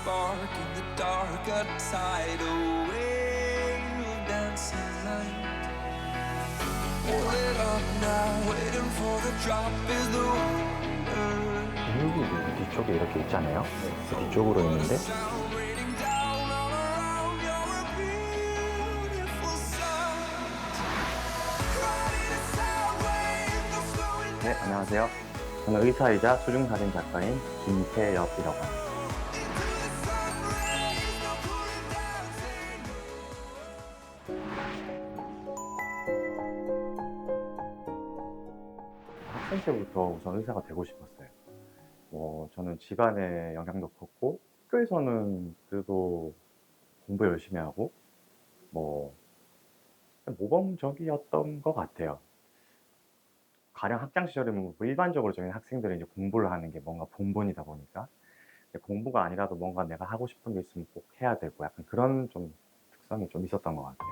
spark in the dark, a tidal wave of dancing light. Lit up now, waiting for the drop is the wonder. 근육이 뒤쪽에 이렇게 있잖아요. 그 뒤쪽으로 있는데 Sound raining down all around, you're a beautiful sight. Riding a sound wave, the flowing 네, 안녕하세요. 저는 의사이자 수중사진 작가인 김태엽이라고 합니다. into the sun rays, the pulling dancing. 학생 때부터 우선 의사가 되고 싶었어요. 저는 집안의 영향도 컸고, 학교에서는 그래도 공부 열심히 하고, 뭐, 모범적이었던 것 같아요. 가령 학창 시절이면 뭐 일반적으로 저희 학생들은 이제 공부를 하는 게 뭔가 본본이다 보니까, 공부가 아니라도 뭔가 내가 하고 싶은 게 있으면 꼭 해야 되고, 약간 그런 좀 특성이 좀 있었던 것 같아요.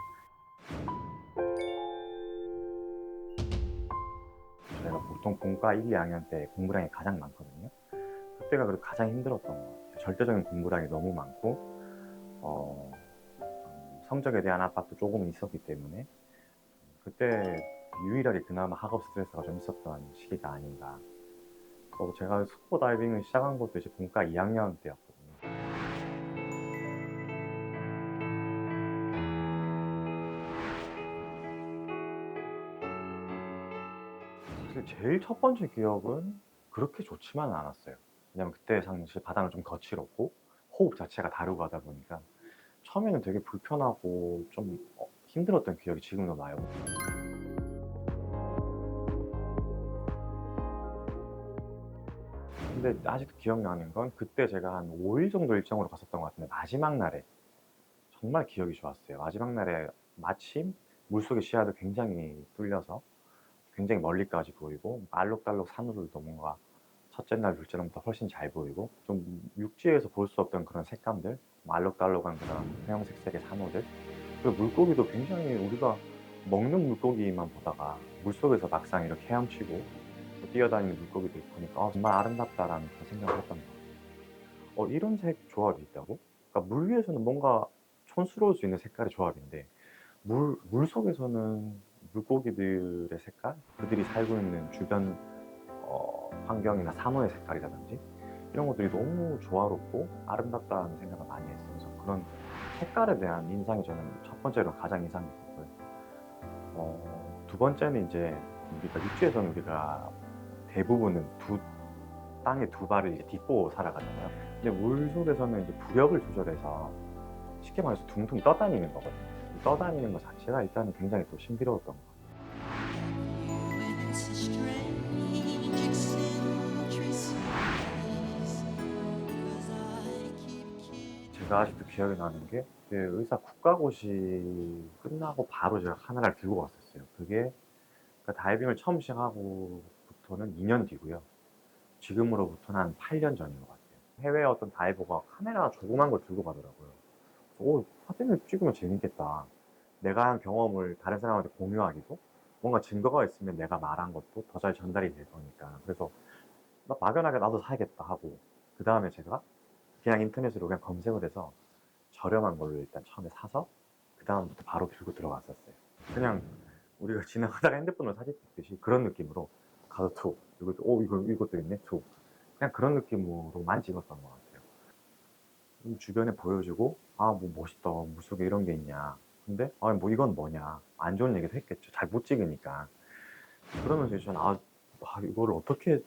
저희가 보통 본과 1, 2학년 때 공부량이 가장 많거든요. 그때가 그래도 가장 힘들었던 것 같아요. 절대적인 공부량이 너무 많고, 성적에 대한 압박도 조금은 있었기 때문에, 그때 유일하게 그나마 학업 스트레스가 좀 있었던 시기가 아닌가. 또 제가 스쿠버 다이빙을 시작한 것도 이제 본과 2학년 때였거든요. 사실 제일 첫 번째 기억은 그렇게 좋지만은 않았어요. 왜냐면 그때 당시 바다는 좀 거칠었고 호흡 자체가 다르고 하다 보니까 처음에는 되게 불편하고 좀 힘들었던 기억이 지금도 나요. 근데 아직도 기억나는 건 그때 제가 한 5일 정도 일정으로 갔었던 것 같은데 마지막 날에 정말 기억이 좋았어요. 마지막 날에 마침 물속의 시야도 굉장히 뚫려서 굉장히 멀리까지 보이고 알록달록 산호들도 뭔가 첫째 날, 둘째 날보다 훨씬 잘 보이고 좀 육지에서 볼 수 없던 그런 색감들, 알록달록한 그런 형형색색의 산호들, 그리고 물고기도 굉장히 우리가 먹는 물고기만 보다가 물속에서 막상 이렇게 헤엄치고 또 뛰어다니는 물고기도 있고 하니까 정말 아름답다라는 그런 생각을 했던 것 같아요. 이런 색 조합이 있다고? 그러니까 물 위에서는 뭔가 촌스러울 수 있는 색깔의 조합인데 물속에서는 물고기들의 색깔, 그들이 살고 있는 주변 환경이나 산호의 색깔이라든지 이런 것들이 너무 조화롭고 아름답다는 생각을 많이 했어요. 그래서 그런 색깔에 대한 인상이 저는 첫 번째로 가장 인상 깊었고요. 두 번째는 이제 우리가 육지에서는 우리가 대부분은 땅에 두 발을 이제 딛고 살아가잖아요. 근데 물속에서는 이제 부력을 조절해서 쉽게 말해서 둥둥 떠다니는 거거든요. 떠다니는 것 자체가 일단은 굉장히 또 신비로웠던 것 같아요. It's a strange eccentricities, 'cause I keep 제가 아직도 기억이 나는 게 그 의사 국가고시 끝나고 바로 제가 카메라를 들고 갔었어요. 그게 그러니까 다이빙을 처음 시작하고부터는 2년 뒤고요. 지금으로부터는 한 8년 전인 것 같아요. 해외 어떤 다이버가 카메라 조그만 걸 들고 가더라고요. 사진을 찍으면 재밌겠다. 내가 한 경험을 다른 사람한테 공유하기도 뭔가 증거가 있으면 내가 말한 것도 더 잘 전달이 될 거니까. 그래서 나 막연하게 나도 사야겠다 하고 그다음에 제가 그냥 인터넷으로 그냥 검색을 해서 저렴한 걸로 일단 처음에 사서 그다음부터 바로 들고 들어갔었어요. 그냥 우리가 지나가다가 핸드폰으로 사진 찍듯이 그런 느낌으로 가서 툭 이것도 이것도 있네 툭 그냥 그런 느낌으로만 찍었던 것 같아요. 주변에 보여주고 뭐 멋있다 물속에 이런 게 있냐. 근데 뭐 이건 뭐냐 안 좋은 얘기도 했겠죠. 잘 못 찍으니까. 그러면서 이제 저는 이거를 어떻게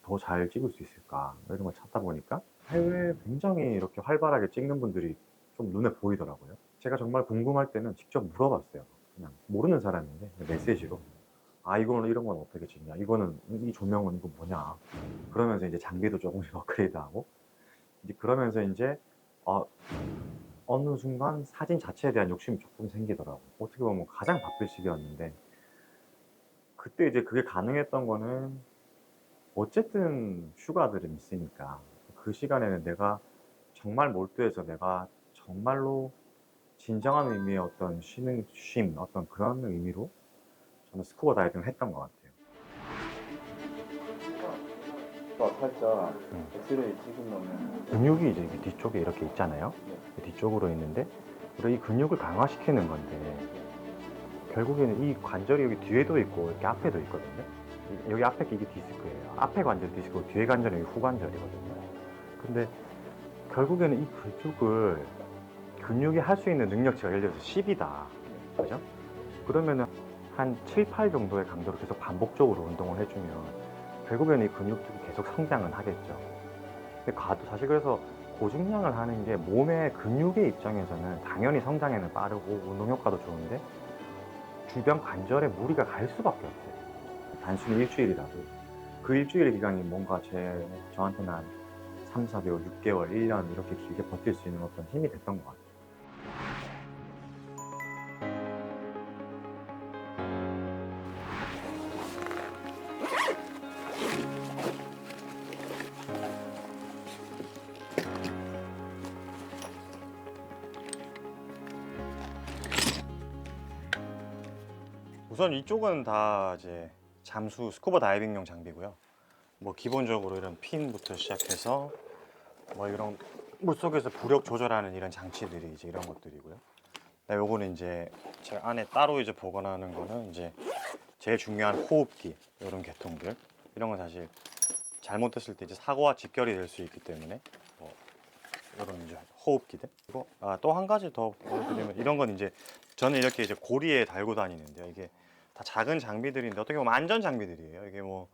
더 잘 찍을 수 있을까 뭐 이런 걸 찾다 보니까 해외에 굉장히 이렇게 활발하게 찍는 분들이 좀 눈에 보이더라고요. 제가 정말 궁금할 때는 직접 물어봤어요. 그냥 모르는 사람인데 메시지로 이거는 이런 건 어떻게 찍냐, 이거는 이 조명은 이거 뭐냐. 그러면서 이제 장비도 조금씩 업그레이드하고 이제 그러면서 이제 어, 어느 순간 사진 자체에 대한 욕심이 조금 생기더라고요. 어떻게 보면 가장 바쁠 시기였는데 그때 이제 그게 가능했던 거는 어쨌든 휴가들은 있으니까 그 시간에는 내가 정말 몰두해서 내가 정말로 진정한 의미의 어떤 어떤 그런 의미로 저는 스쿠버 다이빙을 했던 것 같아요. 살짝 엑스레이 찍으면 근육이 이제 이게 뒤쪽에 이렇게 있잖아요. 뒤쪽으로 있는데 우리가 이 근육을 강화시키는 건데 결국에는 이 관절이 여기 뒤에도 있고 이렇게 앞에도 있거든요. 여기 앞에 이게 디스크예요. 앞에 관절 디스크고 뒤에 관절은 여기 후관절이거든요. 근데 결국에는 이 근육을 근육이 할 수 있는 능력치가 예를 들어서 10이다. 그죠? 그러면은 한 7, 8 정도의 강도로 계속 반복적으로 운동을 해주면 결국에는 이 근육들이 계속 성장은 하겠죠. 근데 사실 그래서 고중량을 하는 게 몸의 근육의 입장에서는 당연히 성장에는 빠르고 운동 효과도 좋은데 주변 관절에 무리가 갈 수밖에 없어요. 단순히 일주일이라도 그 일주일의 기간이 뭔가 저한테는 한 3, 4개월, 6개월, 1년 이렇게 길게 버틸 수 있는 어떤 힘이 됐던 것 같아요. 우선 이쪽은 다 이제 잠수 스쿠버 다이빙용 장비고요. 뭐 기본적으로 이런 핀부터 시작해서 뭐 이런 물속에서 부력 조절하는 이런 장치들이 이제 이런 것들이고요. 요거는 이제 제 안에 따로 이제 보관하는 거는 이제 제일 중요한 호흡기 이런 계통들. 이런 건 사실 잘못됐을 때 이제 사고와 직결이 될 수 있기 때문에 뭐 이런 이제 호흡기들. 그리고 또 한 가지 더 보여드리면 이런 건 이제 저는 이렇게 이제 고리에 달고 다니는데요. 이게 다 작은 장비들인데 어떻게 보면 안전 장비들이에요. 이게 뭐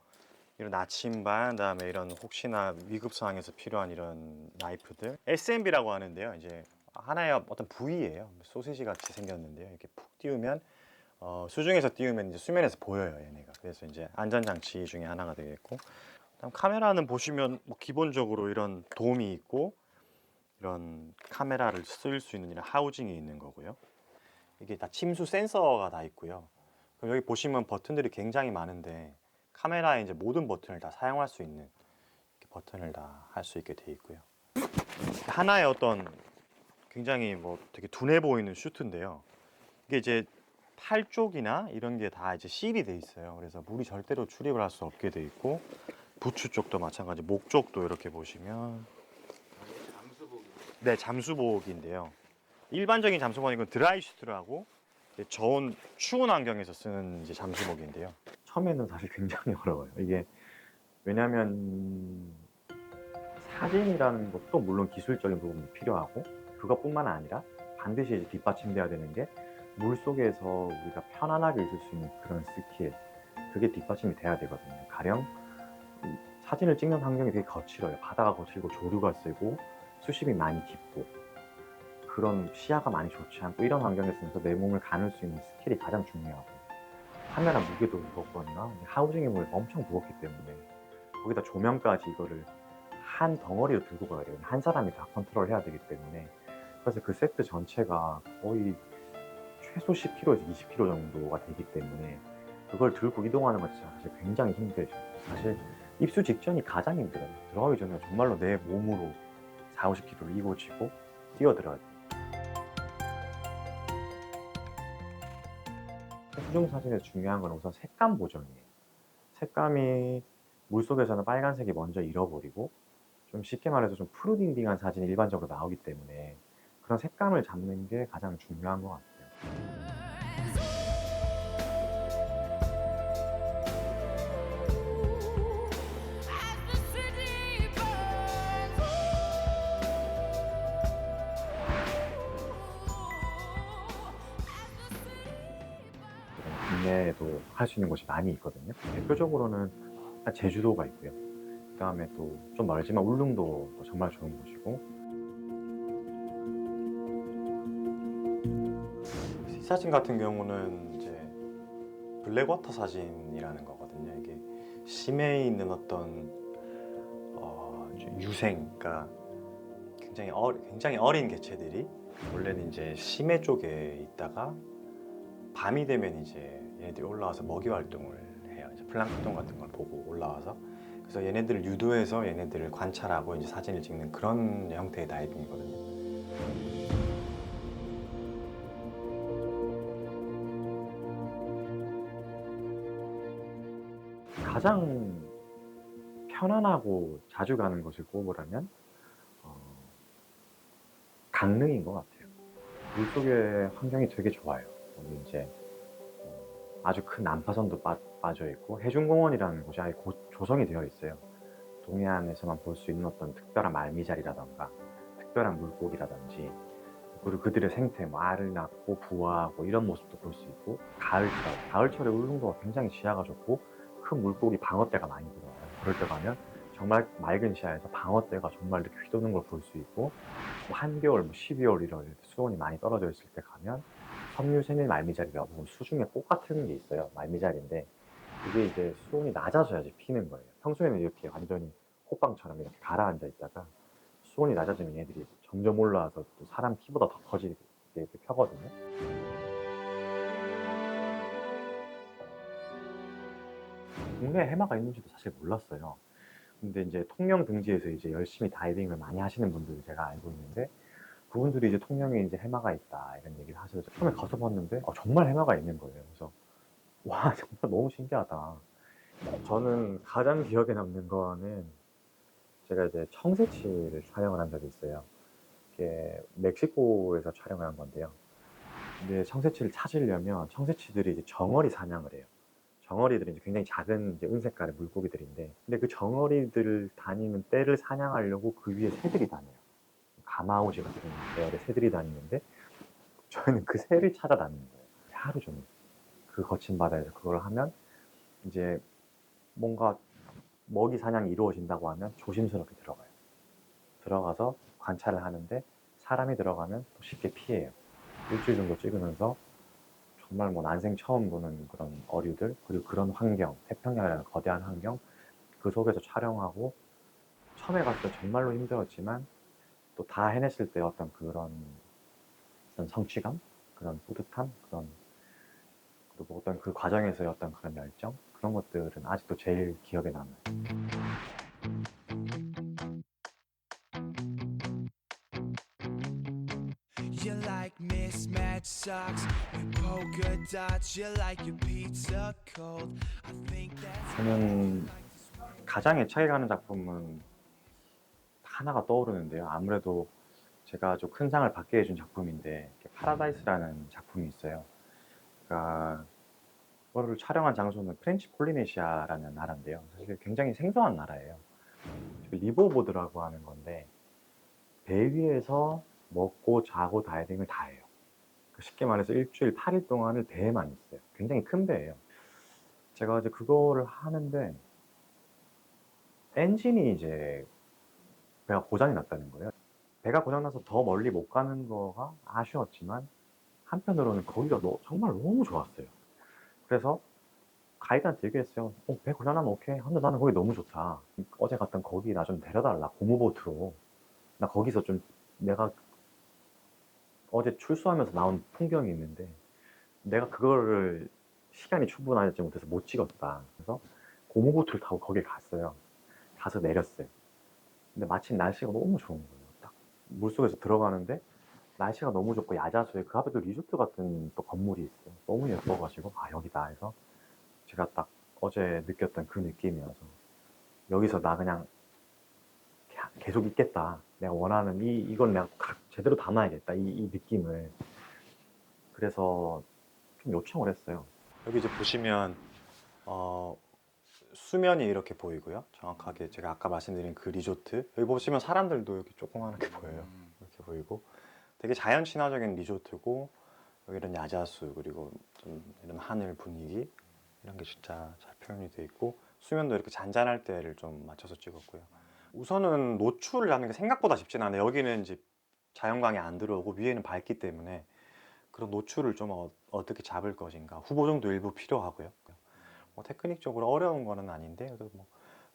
이런 나침반, 그다음에 이런 혹시나 위급 상황에서 필요한 이런 나이프들, SMB라고 하는데요. 이제 하나의 어떤 부위예요. 소시지 같이 생겼는데요. 이렇게 푹 띄우면 수중에서 띄우면 이제 수면에서 보여요, 얘네가. 그래서 이제 안전 장치 중에 하나가 되겠고, 그다음 카메라는 보시면 뭐 기본적으로 이런 돔이 있고 이런 카메라를 쓸 수 있는 이런 하우징이 있는 거고요. 이게 다 침수 센서가 다 있고요. 그럼 여기 보시면 버튼들이 굉장히 많은데 카메라의 이제 모든 버튼을 다 사용할 수 있는 버튼을 다 할 수 있게 돼 있고요. 하나의 어떤 굉장히 뭐 되게 둔해 보이는 슈트인데요. 이게 이제 팔 쪽이나 이런 게 다 이제 실이 돼 있어요. 그래서 물이 절대로 출입을 할 수 없게 돼 있고 부츠 쪽도 마찬가지, 목 쪽도 이렇게 보시면 네, 잠수복인데요. 일반적인 잠수복은 이건 드라이 슈트라고 저온 추운 환경에서 쓰는 이제 잠수복인데요. 처음에는 사실 굉장히 어려워요. 이게 왜냐하면 사진이라는 것도 물론 기술적인 부분이 필요하고 그것뿐만 아니라 반드시 이제 뒷받침돼야 되는 게 물속에서 우리가 편안하게 있을 수 있는 그런 스킬, 그게 뒷받침이 돼야 되거든요. 가령 사진을 찍는 환경이 되게 거칠어요. 바다가 거칠고 조류가 세고 수심이 많이 깊고 그런 시야가 많이 좋지 않고 이런 환경에 있으면서 내 몸을 가눌 수 있는 스킬이 가장 중요하고 카메라 무게도 무겁거나 하우징의 무게가 엄청 무겁기 때문에 거기다 조명까지 이거를 한 덩어리로 들고 가야 돼요. 한 사람이 다 컨트롤 해야 되기 때문에 그래서 그 세트 전체가 거의 최소 10kg에서 20kg 정도가 되기 때문에 그걸 들고 이동하는 것 자체가 사실 굉장히 힘들죠. 사실 입수 직전이 가장 힘들어요. 들어가기 전에 정말로 내 몸으로 4, 50kg를 이고 치고 뛰어들어야 돼요. 수중 사진에서 중요한 건 우선 색감 보정이에요. 색감이 물속에서는 빨간색이 먼저 잃어버리고 좀 쉽게 말해서 좀 푸르딩딩한 사진이 일반적으로 나오기 때문에 그런 색감을 잡는 게 가장 중요한 것 같아요. 국내에도 할 수 있는 곳이 많이 있거든요. 대표적으로는 제주도가 있고요. 그 다음에 또 좀 멀지만 울릉도 정말 좋은 곳이고. 이 사진 같은 경우는 이제 블랙워터 사진이라는 거거든요. 이게 심해에 있는 어떤 유생, 그러니까 굉장히 어린 개체들이 원래는 이제 심해 쪽에 있다가 밤이 되면 이제 얘네들이 올라와서 먹이 활동을 해요. 이제 플랑크톤 같은 걸 보고 올라와서 그래서 얘네들을 유도해서 얘네들을 관찰하고 이제 사진을 찍는 그런 형태의 다이빙이거든요. 가장 편안하고 자주 가는 곳을 꼽으라면 강릉인 것 같아요. 물속의 환경이 되게 좋아요. 거기 이제 아주 큰 난파선도 빠져 있고 해중공원이라는 곳이 아예 조성이 되어 있어요. 동해안에서만 볼 수 있는 어떤 특별한 말미잘이라던가 특별한 물고기라든지 그리고 그들의 생태, 뭐 알을 낳고 부화하고 이런 모습도 볼 수 있고 가을철에 울릉도가 굉장히 시야가 좋고 큰 물고기 방어대가 많이 들어와요. 그럴 때 가면 정말 맑은 시야에서 방어대가 정말 이렇게 휘도는 걸 볼 수 있고 뭐 한겨울, 뭐 12월 이럴 때 수온이 많이 떨어져 있을 때 가면 섬유세밀 말미잘이라고 수중에 꽃 같은 게 있어요. 말미잘인데 이게 이제 수온이 낮아져야지 피는 거예요. 평소에는 이렇게 완전히 호빵처럼 이렇게 가라앉아 있다가 수온이 낮아지면 얘들이 점점 올라와서 또 사람 키보다 더 커지게 이렇게 펴거든요. 국내에 해마가 있는지도 사실 몰랐어요. 근데 이제 통영 등지에서 이제 열심히 다이빙을 많이 하시는 분들 제가 알고 있는데 그분들이 이제 통영에 이제 해마가 있다 이런 얘기를 하셔서 처음에 가서 봤는데 정말 해마가 있는 거예요. 그래서 와 정말 너무 신기하다. 저는 가장 기억에 남는 거는 제가 이제 청새치를 촬영을 한 적이 있어요. 이게 멕시코에서 촬영을 한 건데요. 근데 청새치를 찾으려면 청새치들이 이제 정어리 사냥을 해요. 정어리들이 이제 굉장히 작은 이제 은색깔의 물고기들인데, 근데 그 정어리들을 다니는 떼를 사냥하려고 그 위에 새들이 다녀요. 가마오지 같은 계열의 새들이 다니는데 저희는 그 새를 찾아다니는 거예요. 하루 종일. 그 거친 바다에서 그걸 하면 이제 뭔가 먹이 사냥이 이루어진다고 하면 조심스럽게 들어가요. 들어가서 관찰을 하는데 사람이 들어가면 또 쉽게 피해요. 일주일 정도 찍으면서 정말 뭐 난생 처음 보는 그런 어류들 그리고 그런 환경, 태평양이라는 거대한 환경 그 속에서 촬영하고 처음에 갔을 때 정말로 힘들었지만 또 다 해냈을 때 어떤 그런 성취감, 그런 뿌듯함, 그런 그리고 어떤 그 과정에서의 어떤 그런 열정 그런 것들은 아직도 제일 기억에 남아요. You like mismatched socks with polka dots. You like your pizza cold. I think that's 저는 가장 애착이 가는 작품은 하나가 떠오르는데요. 아무래도 제가 아주 큰 상을 받게 해준 작품인데 파라다이스라는 작품이 있어요. 그러니까 그거를 촬영한 장소는 프렌치 폴리네시아라는 나라인데요. 사실 굉장히 생소한 나라예요. 리버보드라고 하는 건데 배 위에서 먹고 자고 다이빙을 다 해요. 쉽게 말해서 일주일 8일 동안을 배에만 있어요. 굉장히 큰 배예요. 제가 이제 그거를 하는데 엔진이 이제 배가 고장이 났다는 거예요. 배가 고장나서 더 멀리 못 가는 거가 아쉬웠지만 한편으로는 거기가 정말 너무 좋았어요. 그래서 가이드한테 얘기했어요. 배 고장나면 오케이. 근데 나는 거기 너무 좋다. 어제 갔던 거기 나 좀 데려달라. 고무보트로. 나 거기서 좀 내가 어제 출소하면서 나온 풍경이 있는데 내가 그거를 시간이 충분하지 못해서 못 찍었다. 그래서 고무보트를 타고 거기에 갔어요. 가서 내렸어요. 근데 마침 날씨가 너무 좋은 거예요. 딱 물속에서 들어가는데 날씨가 너무 좋고 야자수에 그 앞에도 리조트 같은 또 건물이 있어요. 너무 예뻐가지고 여기다 해서 제가 딱 어제 느꼈던 그 느낌이어서 여기서 나 그냥 계속 있겠다. 내가 원하는 이걸 내가 제대로 담아야겠다. 이 느낌을. 그래서 좀 요청을 했어요. 여기 이제 보시면 수면이 이렇게 보이고요. 정확하게 제가 아까 말씀드린 그 리조트 여기 보시면 사람들도 이렇게 조그맣게 보여요. 이렇게 보이고 되게 자연 친화적인 리조트고 여기 이런 야자수 그리고 좀 이런 하늘 분위기 이런 게 진짜 잘 표현이 돼 있고 수면도 이렇게 잔잔할 때를 좀 맞춰서 찍었고요. 우선은 노출을 잡는 게 생각보다 쉽진 않아요. 여기는 이제 자연광이 안 들어오고 위에는 밝기 때문에 그런 노출을 좀 어떻게 잡을 것인가 후보정도 일부 필요하고요. 뭐 테크닉적으로 어려운 거는 아닌데 그래도 뭐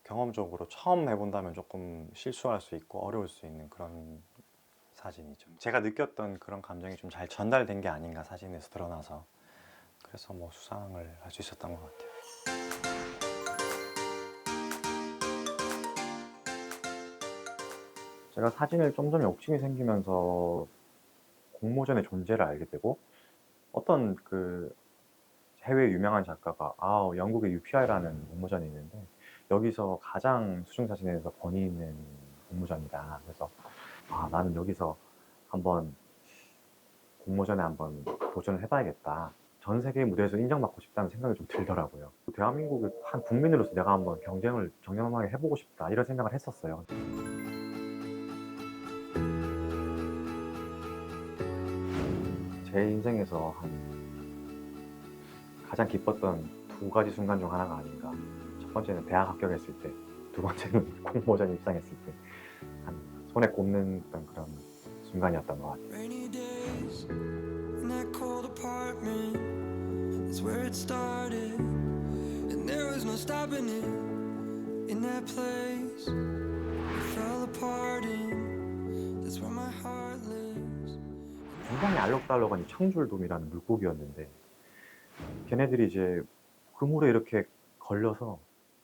경험적으로 처음 해본다면 조금 실수할 수 있고 어려울 수 있는 그런 사진이죠. 제가 느꼈던 그런 감정이 좀 잘 전달된 게 아닌가 사진에서 드러나서 그래서 뭐 수상을 할 수 있었던 것 같아요. 제가 사진을 좀 전에 욕심이 생기면서 공모전의 존재를 알게 되고 어떤 그 해외 유명한 작가가 영국의 UPI라는 공모전이 있는데 여기서 가장 수중사진에서 권위 있는 공모전이다. 그래서 나는 여기서 한번 공모전에 한번 도전을 해봐야겠다. 전 세계 무대에서 인정받고 싶다는 생각이 좀 들더라고요. 대한민국의 한 국민으로서 내가 한번 경쟁을 정연하게 해보고 싶다 이런 생각을 했었어요. 제 인생에서 가장 기뻤던 두 가지 순간 중 하나가 아닌가. 첫 번째는 대학 합격했을 때, 두 번째는 공모전 입상했을 때 한 손에 꼽는 그런 순간이었던 것 같아요. Rainy days in that cold apartment is where it started, and there was no stopping it. In that place we fell apart, and that's where my heart lives. 굉장히 알록달록한 이 청줄돔이라는 물고기였는데 걔네들이 이제 그물에 이렇게 걸려서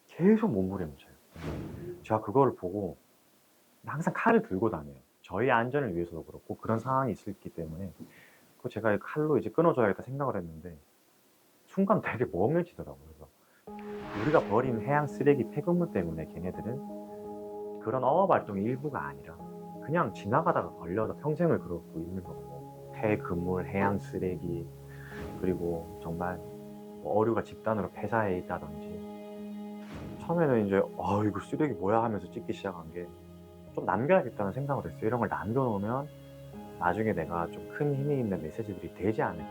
계속 몸물에 묻혀요. 제가 그거를 보고 항상 칼을 들고 다녀요. 저희 안전을 위해서도 그렇고 그런 상황이 있었기 때문에 제가 칼로 이제 끊어줘야겠다 생각을 했는데 순간 되게 멍해지더라고요. 그래서 우리가 버린 해양 쓰레기 폐기물 때문에 걔네들은 그런 어업 활동의 일부가 아니라 그냥 지나가다가 걸려서 평생을 그러고 있는 거고, 폐그물, 해양 쓰레기, 그리고 정말 어류가 집단으로 폐사해 있다든지. 처음에는 이제 이거 쓰레기 뭐야 하면서 찍기 시작한 게 좀 남겨야겠다는 생각을 했어요. 이런 걸 남겨놓으면 나중에 내가 좀 큰 힘이 있는 메시지들이 되지 않을까.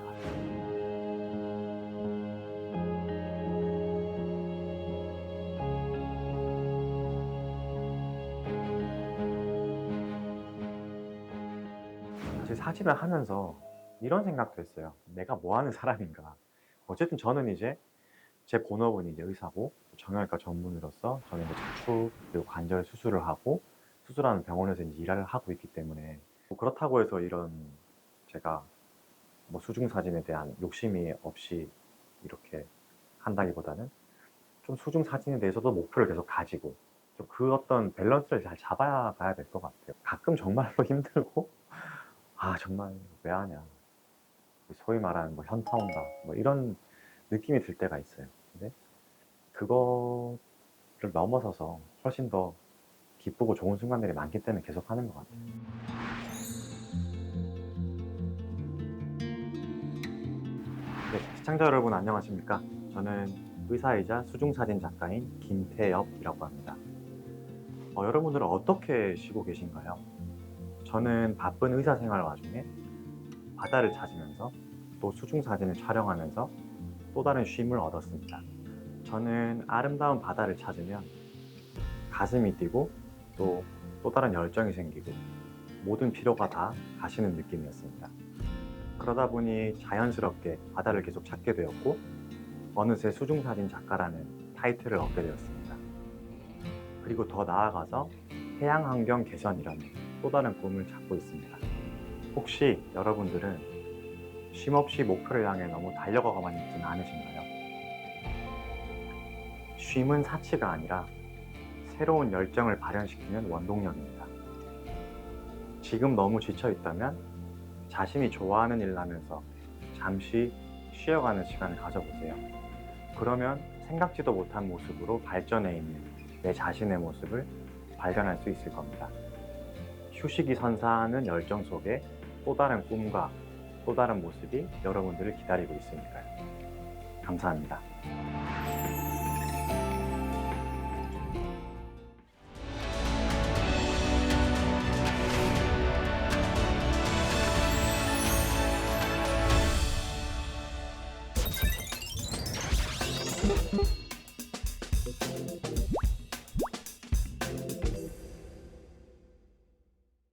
사실 사진을 하면서 이런 생각도 했어요. 내가 뭐 하는 사람인가. 어쨌든 저는 이제 제 본업은 이제 의사고 정형외과 전문의로서 저는 이제 척추 그리고 관절 수술을 하고 수술하는 병원에서 이제 일을 하고 있기 때문에 그렇다고 해서 이런 제가 뭐 수중 사진에 대한 욕심이 없이 이렇게 한다기보다는 좀 수중 사진에 대해서도 목표를 계속 가지고 좀 그 어떤 밸런스를 잘 잡아야 가야 될 것 같아요. 가끔 정말로 힘들고 정말 왜 하냐, 소위 말하는 뭐 현타 온다 뭐 이런 느낌이 들 때가 있어요. 근데 그거를 넘어서서 훨씬 더 기쁘고 좋은 순간들이 많기 때문에 계속 하는 것 같아요. 네, 시청자 여러분 안녕하십니까? 저는 의사이자 수중사진 작가인 김태엽이라고 합니다. 여러분들은 어떻게 쉬고 계신가요? 저는 바쁜 의사 생활 와중에 바다를 찾으면서 또 수중사진을 촬영하면서 또 다른 쉼을 얻었습니다. 저는 아름다운 바다를 찾으면 가슴이 뛰고 또 다른 열정이 생기고 모든 피로가 다 가시는 느낌이었습니다. 그러다 보니 자연스럽게 바다를 계속 찾게 되었고 어느새 수중사진 작가라는 타이틀을 얻게 되었습니다. 그리고 더 나아가서 해양환경 개선이라는 또 다른 꿈을 찾고 있습니다. 혹시 여러분들은 쉼없이 목표를 향해 너무 달려가고만 있지는 않으신가요? 쉼은 사치가 아니라 새로운 열정을 발현시키는 원동력입니다. 지금 너무 지쳐 있다면 자신이 좋아하는 일을 하면서 잠시 쉬어가는 시간을 가져보세요. 그러면 생각지도 못한 모습으로 발전해 있는 내 자신의 모습을 발견할 수 있을 겁니다. 휴식이 선사하는 열정 속에 또 다른 꿈과 또 다른 모습이 여러분들을 기다리고 있으니까요. 감사합니다.